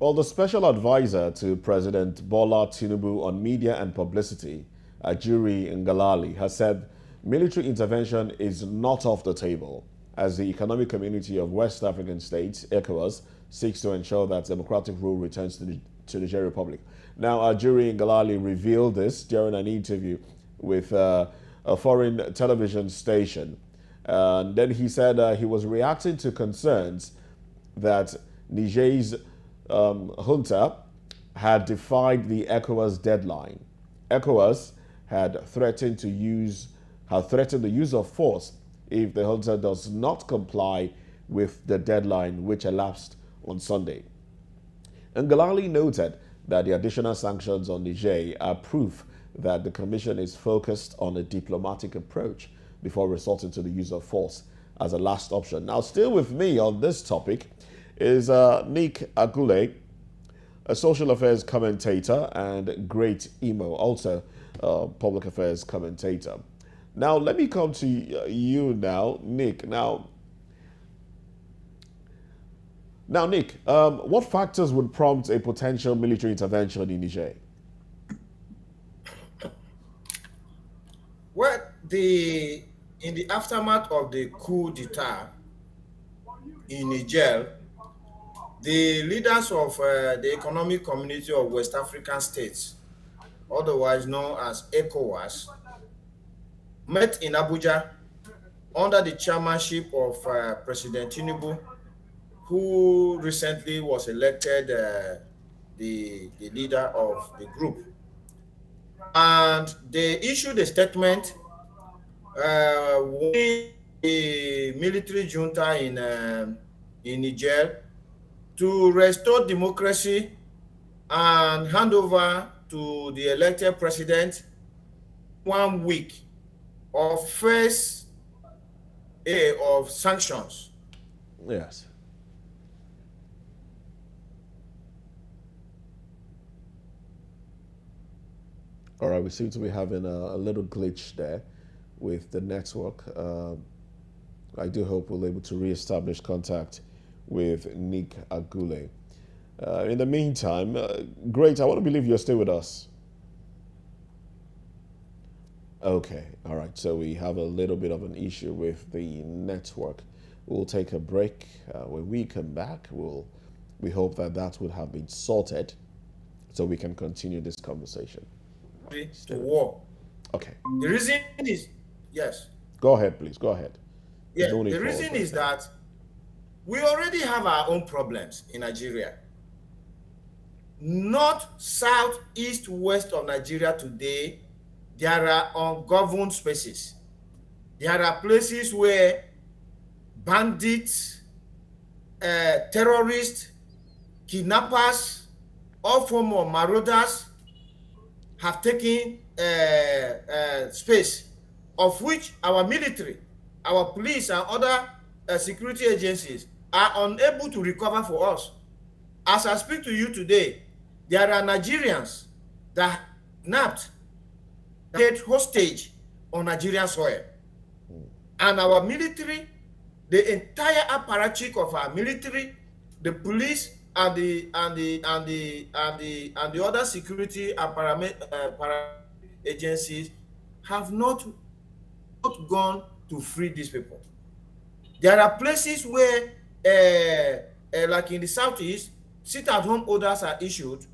Well, the special advisor to President Bola Tinubu on media and publicity, Ajuri Ngalali, has said military intervention is not off the table as the Economic Community of West African States, ECOWAS, seeks to ensure that democratic rule returns to the Niger Republic. Now, Ajuri Ngalali revealed this during an interview with a foreign television station. And then he said he was reacting to concerns that Niger's junta had defied the ECOWAS deadline. ECOWAS had threatened the use of force if the junta does not comply with the deadline which elapsed on Sunday. Ngalali noted that the additional sanctions on Niger are proof that the Commission is focused on a diplomatic approach before resorting to the use of force as a last option. Now, still with me on this topic is Nick Agule, a social affairs commentator and great emo, also public affairs commentator. Now, let me come to you now, Nick. Now, Nick, what factors would prompt a potential military intervention in Niger? Well, in the aftermath of the coup d'etat in Niger, the leaders of the Economic Community of West African States, otherwise known as ECOWAS, met in Abuja under the chairmanship of President Tinubu, who recently was elected the leader of the group. And they issued a statement warning the military junta in Niger to restore democracy and hand over to the elected president 1 week of first day of sanctions. Yes. All right, we seem to be having a little glitch there with the network. I do hope we'll be able to reestablish contact with Nick Agule. In the meantime, great, I want to believe you're still with us. Okay, all right, so we have a little bit of an issue with the network. We'll take a break. When we come back, we hope that would have been sorted so we can continue this conversation. To war. Okay. The reason is, yes. Go ahead, please. Go ahead. Yeah, the reason is that we already have our own problems in Nigeria. North, south, east, west of Nigeria today, there are ungoverned spaces. There are places where bandits, terrorists, kidnappers, all form of marauders have taken space, of which our military, our police, and other security agencies are unable to recover for us. As I speak to you today, there are Nigerians that kidnapped, held hostage on Nigerian soil. And our military, the entire apparatchik of our military, the police, and the other security and agencies have not gone to free these people. There are places where, like in the southeast, sit-at-home orders are issued,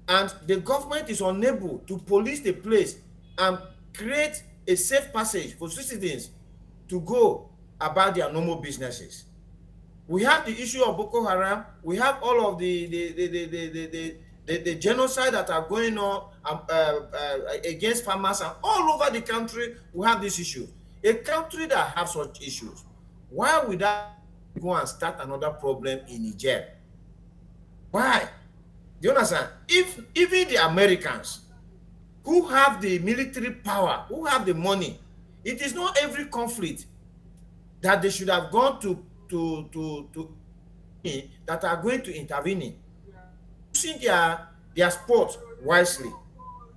and the government is unable to police the place and create a safe passage for citizens to go about their normal businesses. We have the issue of Boko Haram. We have all of the genocide that are going on against farmers, and all over the country we have this issue. A country that has such issues, why would that go and start another problem in Niger? Why? Do you understand? If even the Americans, who have the military power, who have the money, it is not every conflict that they should have gone to that are going to intervene in, using their sport wisely.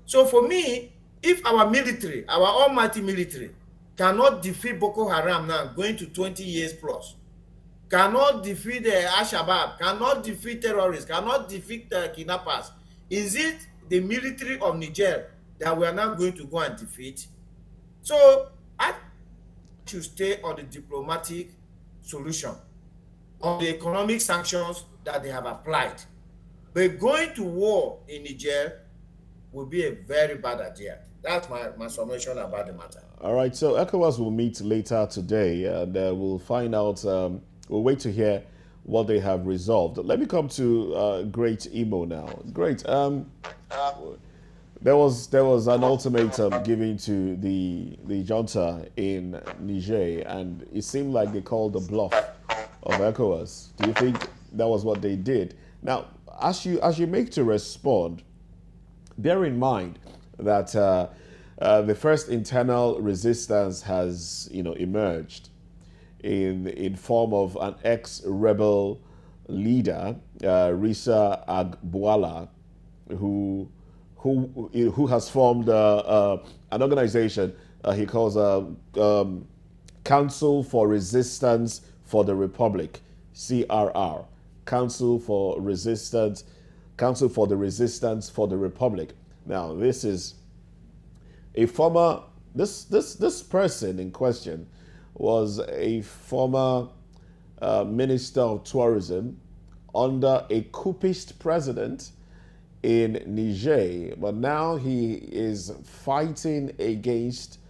So for me, if our military, our almighty military, cannot defeat Boko Haram now, going to 20 years plus, cannot defeat Al-Shabaab, cannot defeat terrorists, cannot defeat kidnappers, is it the military of Niger that we are now going to go and defeat? So I should stay on the diplomatic solution, on the economic sanctions that they have applied. But going to war in Niger will be a very bad idea. That's my summation about the matter. All right, so ECOWAS will meet later today, and we'll find out. We'll wait to hear what they have resolved. Let me come to Great Imo now. Great. There was an ultimatum given to the junta in Niger, and it seemed like they called the bluff of ECOWAS. Do you think that was what they did? Now, as you make to respond, bear in mind that the first internal resistance has emerged in form of an ex-rebel leader, Risa Agbuala, who has formed an organization he calls Council for Resistance for the Republic, CRR, Council for Resistance for the Republic. Now, this is a former this person in question was a former minister of tourism under a coupist president in Niger, but now he is fighting against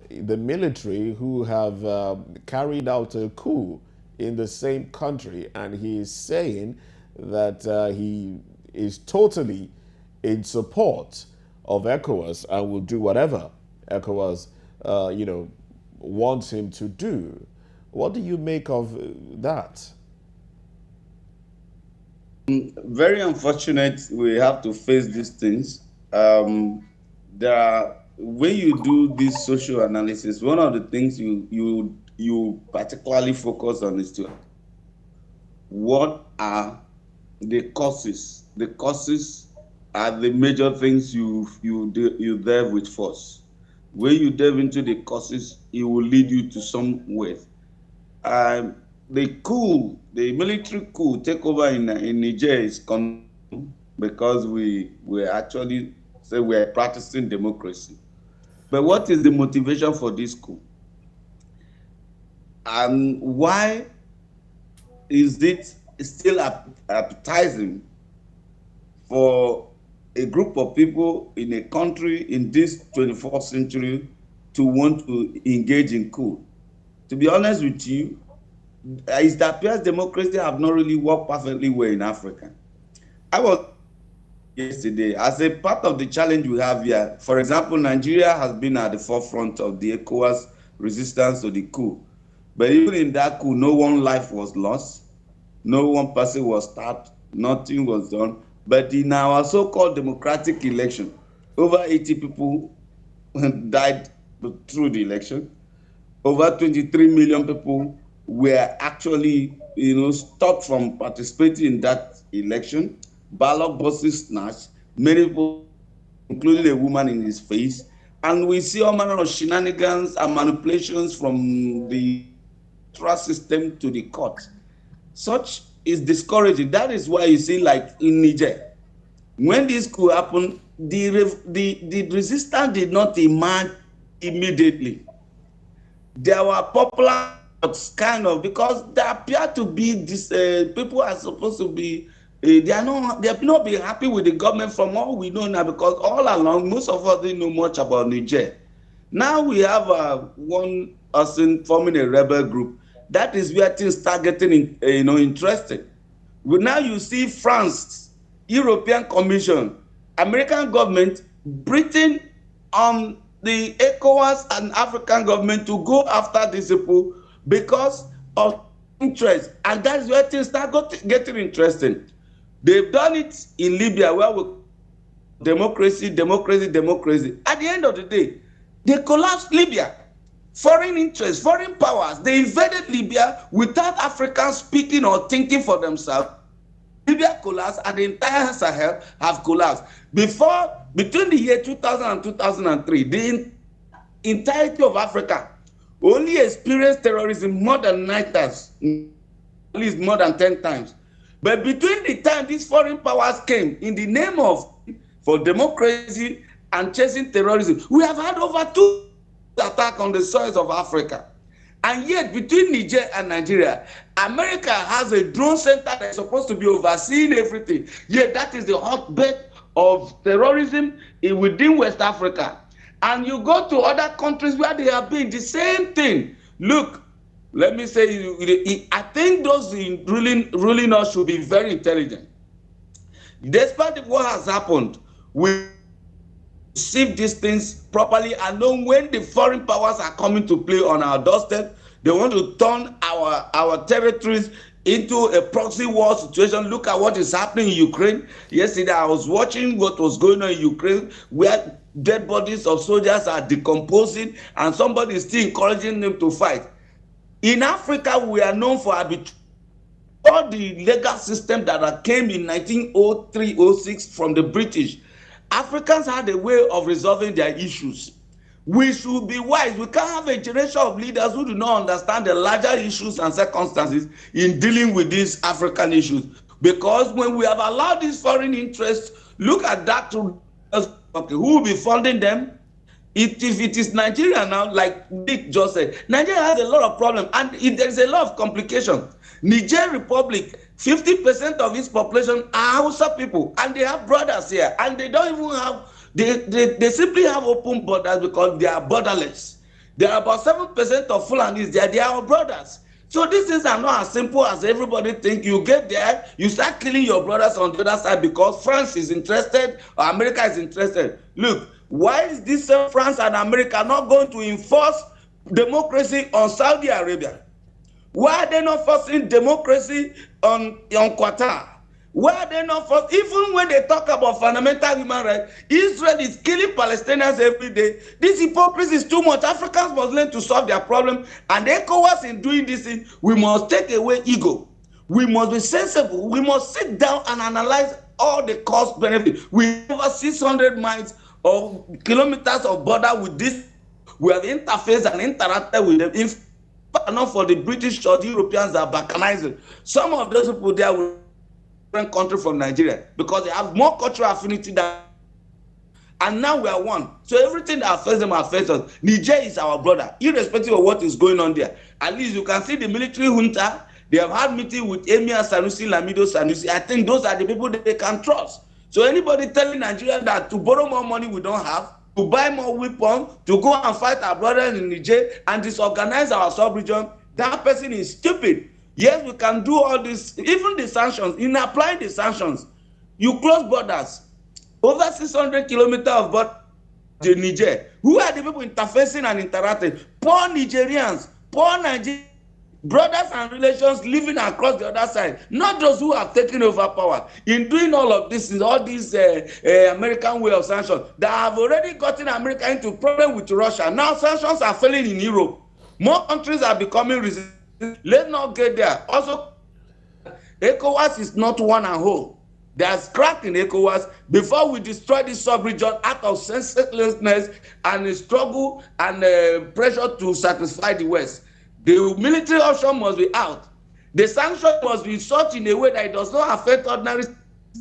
the military who have carried out a coup in the same country, and he is saying that he is totally in support of ECOWAS and will do whatever ECOWAS, wants him to do. What do you make of that? Very unfortunate we have to face these things. There are, when you do this social analysis, one of the things you particularly focus on is to what are the causes. The causes are the major things you delve with first. When you delve into the causes, it will lead you to somewhere. The military coup takeover in Niger is because we actually say we are practicing democracy. But what is the motivation for this coup? And why is it still appetizing for a group of people in a country in this 21st century to want to engage in coup? To be honest with you, it appears democracy have not really worked perfectly well in Africa. I was yesterday, as a part of the challenge we have here, for example, Nigeria has been at the forefront of the ECOWAS resistance to the coup. But even in that coup, no one life was lost, no one person was stabbed, nothing was done. But in our so-called democratic election, over 80 people died through the election. Over 23 million people were actually, stopped from participating in that election. Ballot boxes snatched, many people, including a woman in his face. And we see all manner of shenanigans and manipulations from the trust system to the court. Such is discouraging. That is why you see, like in Niger, when this coup happened, the resistance did not emerge immediately. There were popular kind of, because there appear to be this people are supposed to be they have not been happy with the government from all we know now, because all along most of us didn't know much about Niger. Now we have one person forming a rebel group. That is where things start getting interesting. But now you see France, European Commission, American government, Britain, the ECOWAS and African government to go after these people because of interest. And that's where things start getting interesting. They've done it in Libya, where we democracy. At the end of the day, they collapsed Libya. Foreign interests, foreign powers, they invaded Libya without Africans speaking or thinking for themselves. Libya collapsed and the entire Sahel have collapsed. Between the year 2000 and 2003, the entirety of Africa only experienced terrorism more than 9 times. at least more than 10 times. But between the time these foreign powers came in the name of for democracy and chasing terrorism, we have had over 2 attacks on the soils of Africa. And yet, between Niger and Nigeria, America has a drone center that is supposed to be overseeing everything. Yet, that is the hotbed of terrorism within West Africa. And you go to other countries where they have been the same thing. Look, let me say, I think those ruling us should be very intelligent. Despite what has happened, we receive these things properly and know when the foreign powers are coming to play on our doorstep. They want to turn our territories into a proxy war situation. Look at what is happening in Ukraine. Yesterday, I was watching what was going on in Ukraine, where dead bodies of soldiers are decomposing, and somebody is still encouraging them to fight. In Africa, we are known for all the legal system that came in 1903-06 from the British. Africans had a way of resolving their issues. We should be wise. We can't have a generation of leaders who do not understand the larger issues and circumstances in dealing with these African issues. Because when we have allowed these foreign interests, look at that, who will be funding them? If it is Nigeria now, like Nick just said, Nigeria has a lot of problems and there is a lot of complications. Niger Republic, 50% of its population are Hausa people, and they have brothers here, and they don't even have, they simply have open borders because they are borderless. There are about 7% of Fulanis there, they are our brothers. So these things are not as simple as everybody think. You get there, you start killing your brothers on the other side because France is interested or America is interested. Look, why is this France and America not going to enforce democracy on Saudi Arabia? Why are they not forcing democracy on Qatar? Why are they not forcing, even when they talk about fundamental human rights, Israel is killing Palestinians every day. This hypocrisy is too much. Africans must learn to solve their problem. And ECOWAS in doing this thing, we must take away ego. We must be sensible. We must sit down and analyze all the cost benefit. We have over 600 miles of kilometers of border with this. We have interfaced and interacted with them. Not for the British or the Europeans that are balkanizing. Some of those people there will different country from Nigeria because they have more cultural affinity than, and now we are one. So everything that affects them affects us. Niger is our brother, irrespective of what is going on there. At least you can see the military junta. They have had meeting with Emir Sanusi, Lamido Sanusi. I think those are the people that they can trust. So anybody telling Nigeria that to borrow more money we don't have, to buy more weapons, to go and fight our brothers in Niger and disorganize our sub-region, that person is stupid. Yes, we can do all this, even the sanctions. In applying the sanctions, you close borders. Over 600 kilometers of border to Niger. Who are the people interfacing and interacting? Poor Nigerians, poor Nigerians, brothers and relations living across the other side, not those who have taken over power. In doing all of this, all these American way of sanctions that have already gotten America into problem with Russia. Now sanctions are failing in Europe. More countries are becoming resistant. Let's not get there. Also, ECOWAS is not one and whole. There's crack in ECOWAS. Before we destroy this sub-region out of senselessness and a struggle and pressure to satisfy the West, the military option must be out. The sanction must be such in a way that it does not affect ordinary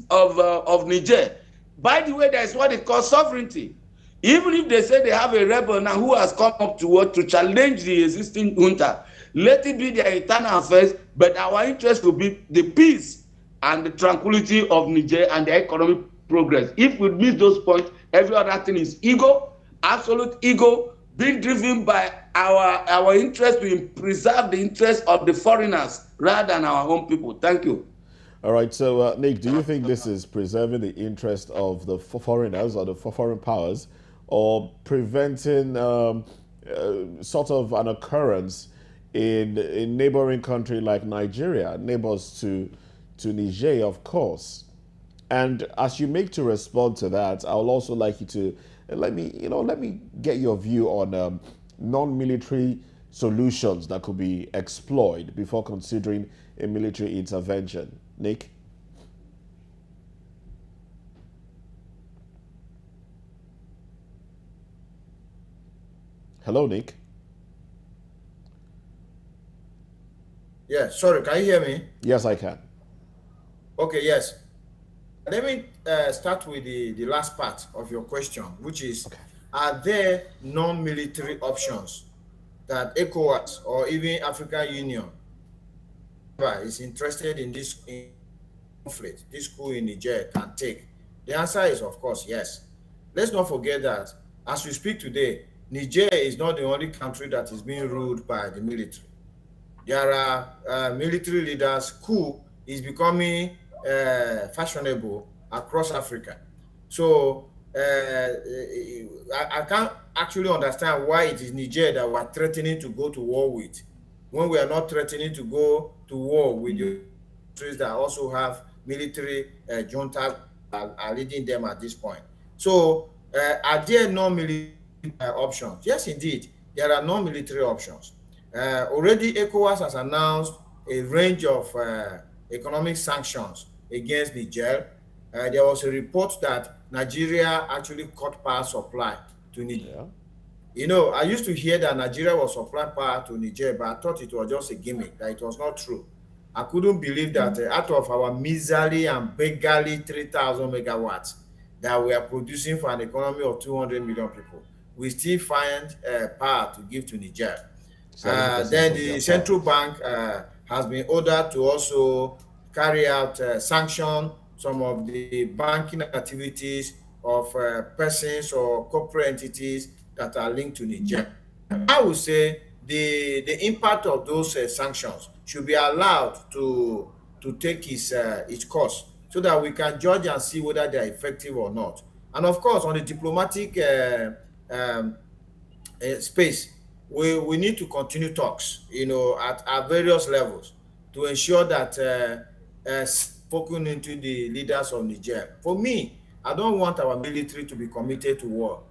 of Niger. By the way, there is what they call sovereignty. Even if they say they have a rebel now who has come up to work to challenge the existing junta, let it be their internal affairs, but our interest will be the peace and the tranquility of Niger and the economic progress. If we miss those points, every other thing is ego, absolute ego, being driven by our interest to preserve the interest of the foreigners rather than our own people. Thank you. All right, so Nick, do you think this is preserving the interest of the foreigners or the foreign powers, or preventing sort of an occurrence in a neighboring country like Nigeria, neighbors to Niger, of course? And as you make to respond to that, I would also like you to let me get your view on non-military solutions that could be explored before considering a military intervention. Nick? Hello, Nick. Yeah, sorry, can you hear me? Yes, I can. Okay, yes. Let me start with the last part of your question, which is, Okay. are there non-military options that ECOWAS or even African Union is interested in this conflict, this coup in Niger can take? The answer is, of course, yes. Let's not forget that as we speak today, Niger is not the only country that is being ruled by the military. There are military leaders. Coup is becoming fashionable across Africa. So I can't actually understand why it is Niger that we're threatening to go to war with, when we are not threatening to go to war with the countries that also have military juntas are leading them at this point. So are there non-military options? Yes, indeed, there are non-military options. Already ECOWAS has announced a range of economic sanctions against Niger. There was a report that Nigeria actually cut power supply to Niger. Yeah. You know, I used to hear that Nigeria was supplying power to Niger, but I thought it was just a gimmick, that it was not true. I couldn't believe that out of our miserly and beggarly 3,000 megawatts that we are producing for an economy of 200 million people, we still find power to give to Niger. 70% Then of their the power. central bank has been ordered to also carry out sanction some of the banking activities of persons or corporate entities that are linked to Niger. I would say the impact of those sanctions should be allowed to take its course, so that we can judge and see whether they are effective or not. And of course, on the diplomatic um, space, we need to continue talks, you know, at various levels, to ensure that spoken into the leaders of Niger. For me, I don't want our military to be committed to war.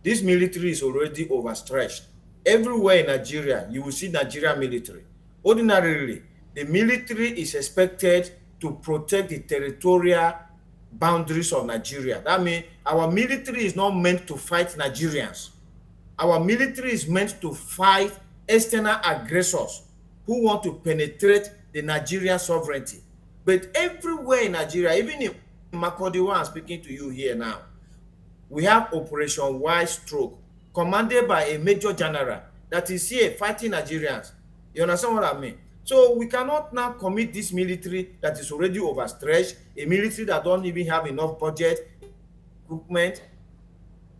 This military is already overstretched. Everywhere in Nigeria, you will see Nigerian military. Ordinarily, the military is expected to protect the territorial boundaries of Nigeria. That means our military is not meant to fight Nigerians. Our military is meant to fight external aggressors who want to penetrate the Nigerian sovereignty. But everywhere in Nigeria, even in Makurdi, where I'm speaking to you here now, we have Operation Wide Stroke, commanded by a major general that is here fighting Nigerians. You understand what I mean? So we cannot now commit this military that is already overstretched, a military that don't even have enough budget, equipment,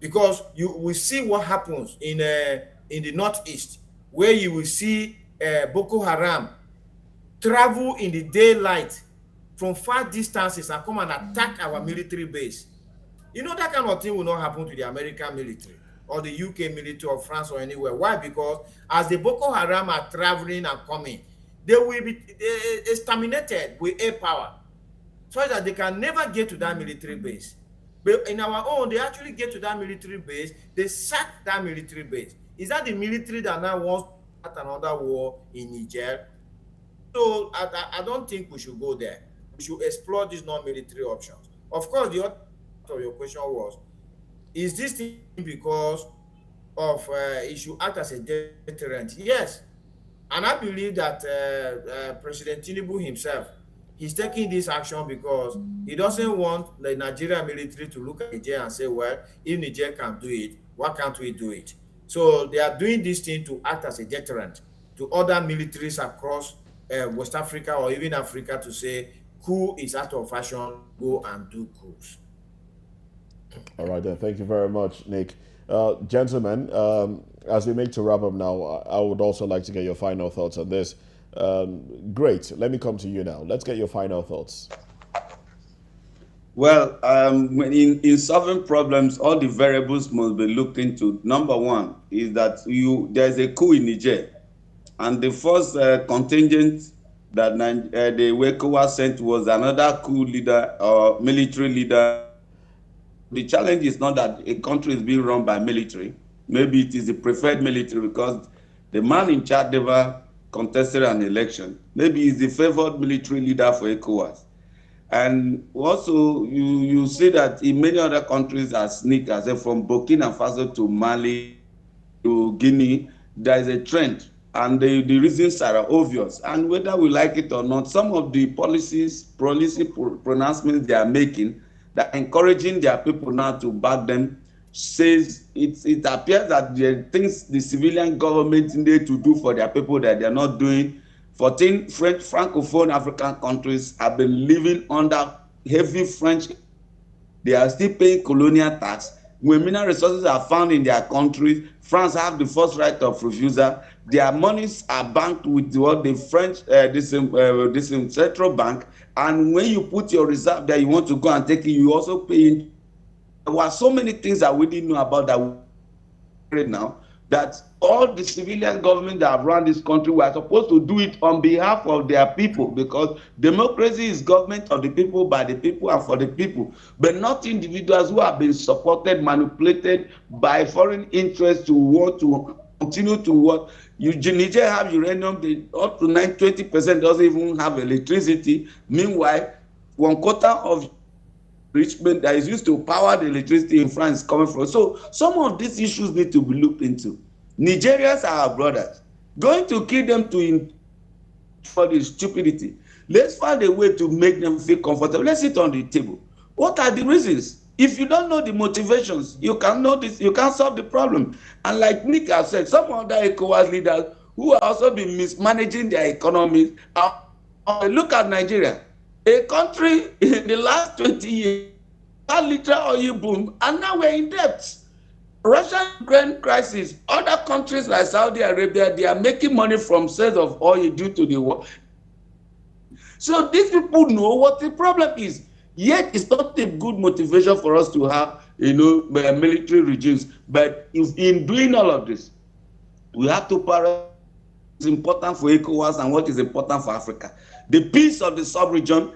because you will see what happens in the northeast, where you will see Boko Haram travel in the daylight from far distances and come and attack our military base. You know, that kind of thing will not happen to the American military or the UK military or France or anywhere. Why? Because as the Boko Haram are traveling and coming, they will be exterminated with air power, so that they can never get to that military base. But in our own, they actually get to that military base, they sack that military base. Is that the military that now wants to start another war in Niger? So I don't think we should go there. We should explore these non-military options. Of course, the other part of your question was, is this thing because of it should act as a deterrent? Yes. And I believe that President Tinubu himself, he's taking this action because he doesn't want the Nigerian military to look at Niger and say, well, if Niger can do it, why can't we do it? So they are doing this thing to act as a deterrent to other militaries across West Africa or even Africa, to say coup is out of fashion, go and do coups. All right, then. Thank you very much, Nick. Gentlemen, as we make to wrap up now, I would also like to get your final thoughts on this. Great. Let me come to you now. Let's get your final thoughts. Well, in solving problems, all the variables must be looked into. Number one is that there's a coup in Niger, and the first contingent that the ECOWAS sent was another coup leader or military leader. The challenge is not that a country is being run by military. Maybe it is the preferred military because the man in charge never contested an election. Maybe he's the favored military leader for ECOWAS. And also, you see that in many other countries, as Nick has said, from Burkina Faso to Mali to Guinea, there is a trend And the reasons are obvious. And whether we like it or not, some of the policy pronouncements they are making that are encouraging their people now to back them says it appears that the things the civilian government need to do for their people that they are not doing. 14 French francophone African countries have been living under heavy French. They are still paying colonial tax. When mineral resources are found in their country, France have the first right of refusal. Their monies are banked with what the French this central bank, and when you put your reserve there, you want to go and take it, you also pay in. There were so many things that we didn't know about that right now, that all the civilian government that have run this country were supposed to do it on behalf of their people, because democracy is government of the people, by the people, and for the people, but not individuals who have been supported, manipulated by foreign interests to want to continue to what Niger have uranium, they, up to 20% doesn't even have electricity. Meanwhile, 1/4 of Richmond that is used to power the electricity in France coming from. So some of these issues need to be looked into. Nigerians are our brothers. Going to kill them for the stupidity. Let's find a way to make them feel comfortable. Let's sit on the table. What are the reasons? If you don't know the motivations, you can't know this, you can't solve the problem. And like Nick has said, some other ECOWAS leaders who have also been mismanaging their economies look at Nigeria. A country in the last 20 years had literal oil boom, and now we're in debt. Russian-Ukraine crisis, other countries like Saudi Arabia, they are making money from sales of oil due to the war. So these people know what the problem is. Yet it's not a good motivation for us to have, military regimes. But if in doing all of this, we have to parallel what is important for ECOWAS and what is important for Africa. The peace of the sub-region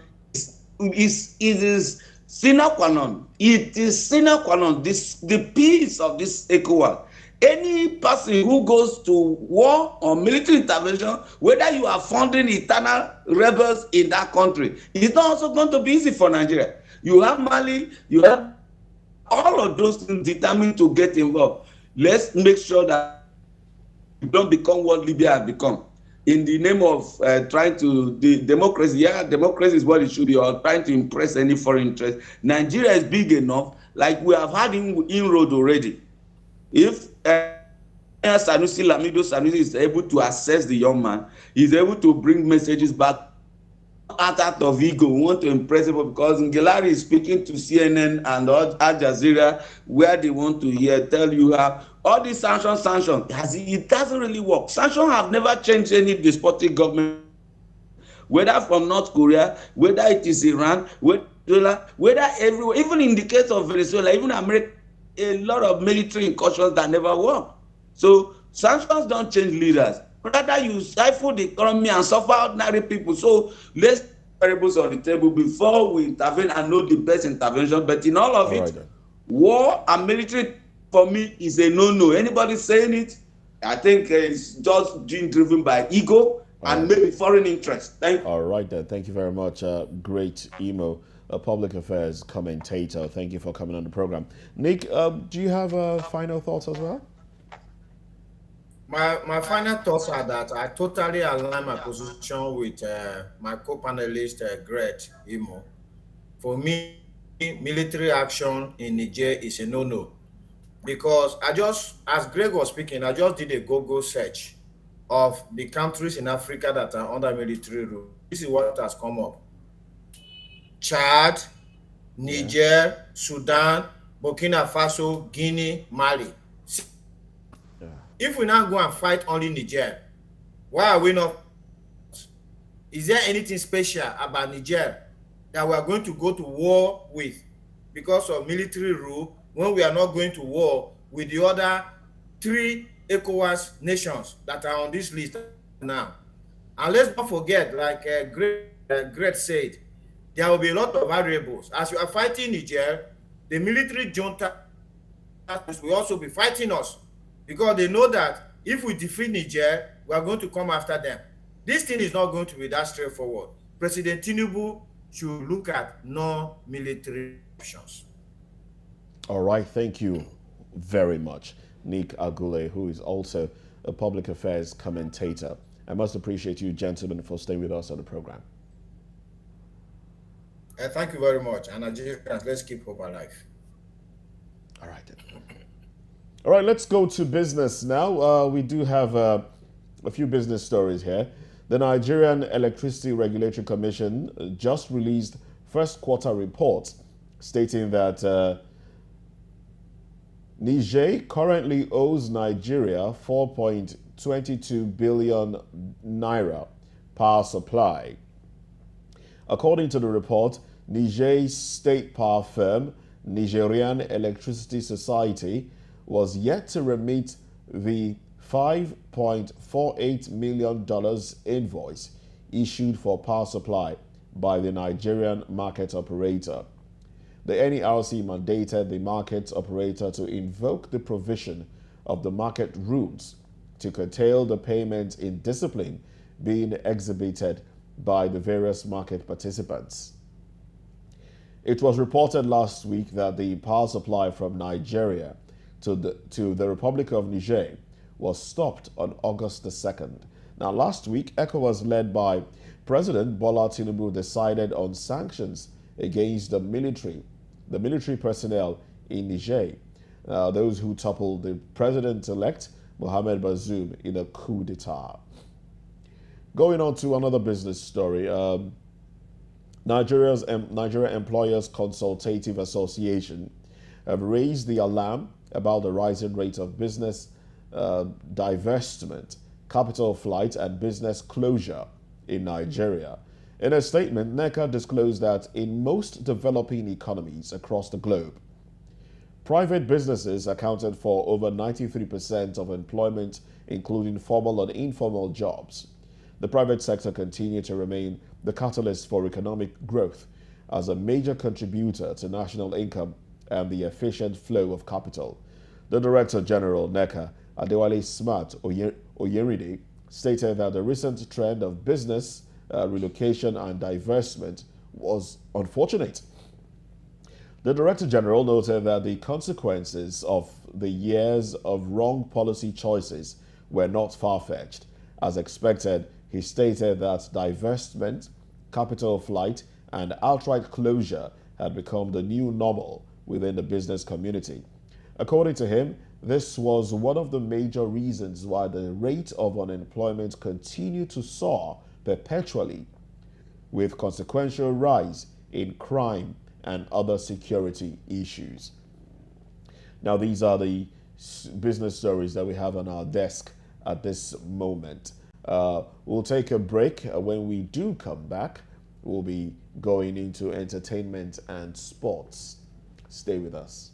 is sine qua non. It is sine qua non. The peace of this ECOWAS. Any person who goes to war or military intervention, whether you are funding eternal rebels in that country, it's not also going to be easy for Nigeria. You have Mali, you have all of those things determined to get involved. Let's make sure that we don't become what Libya has become. In the name of trying to, the democracy, democracy is what it should be, or trying to impress any foreign interest. Nigeria is big enough, like we have had inroad already. If Sanusi Lamido Sanusi is able to assess the young man, he's able to bring messages back out of ego. We want to impress people because Ngelari is speaking to CNN and Al Jazeera, where they want to tell you how all these sanctions, it doesn't really work. Sanctions have never changed any despotic government, whether from North Korea, whether it is Iran, whether everywhere, even in the case of Venezuela, even America, a lot of military incursions that never work. So sanctions don't change leaders. Rather, you stifle the economy and suffer ordinary people. So let's put variables on the table before we intervene and know the best intervention. But in all of it, war and military for me is a no-no. Anybody saying it, I think it's just being driven by ego and maybe foreign interest. Thank you. All right, then. Thank you very much. Great email. A public affairs commentator. Thank you for coming on the program. Nick, do you have final thoughts as well? My final thoughts are that I totally align my position with my co-panelist, Greg Imo. For me, military action in Niger is a no-no. Because as Greg was speaking, I just did a Google search of the countries in Africa that are under military rule. This is what has come up. Chad, Niger, Sudan, Burkina Faso, Guinea, Mali. If we now go and fight only Niger, why are we not? Is there anything special about Niger that we are going to go to war with because of military rule when we are not going to war with the other 3 ECOWAS nations that are on this list now? And let's not forget, like Greg said, there will be a lot of variables. As you are fighting Niger, the military junta will also be fighting us because they know that if we defeat Niger, we are going to come after them. This thing is not going to be that straightforward. President Tinubu should look at non-military options. All right, thank you very much. Nick Agule, who is also a public affairs commentator. I must appreciate you, gentlemen, for staying with us on the program. Thank you very much. And Nigerians, let's keep hope alive. All right. All right, let's go to business now. We do have a few business stories here. The Nigerian Electricity Regulatory Commission just released first quarter reports stating that Niger currently owes Nigeria 4.22 billion naira power supply. According to the report, Niger's state power firm, Nigerian Electricity Society, was yet to remit the $5.48 million invoice issued for power supply by the Nigerian market operator. The NERC mandated the market operator to invoke the provision of the market rules to curtail the payment in discipline being exhibited by the various market participants. It was reported last week that the power supply from Nigeria to the Republic of Niger was stopped on August the 2nd. Now, last week, ECOWAS, led by President Bola Tinubu, decided on sanctions against the military personnel in Niger, those who toppled the president-elect Mohamed Bazoum in a coup d'etat. Going on to another business story, Nigeria Employers Consultative Association have raised the alarm about the rising rate of business divestment, capital flight, and business closure in Nigeria. In a statement, NECA disclosed that in most developing economies across the globe, private businesses accounted for over 93% of employment, including formal and informal jobs. The private sector continued to remain the catalyst for economic growth as a major contributor to national income and the efficient flow of capital. The Director General, NECA, Adewale Smart Oyeride, stated that the recent trend of business relocation and divestment was unfortunate. The Director General noted that the consequences of the years of wrong policy choices were not far-fetched. As expected, he stated that divestment, capital flight, and outright closure had become the new normal within the business community. According to him, this was one of the major reasons why the rate of unemployment continued to soar perpetually, with consequential rise in crime and other security issues. Now, these are the business stories that we have on our desk at this moment. We'll take a break. When we do come back, we'll be going into entertainment and sports. Stay with us.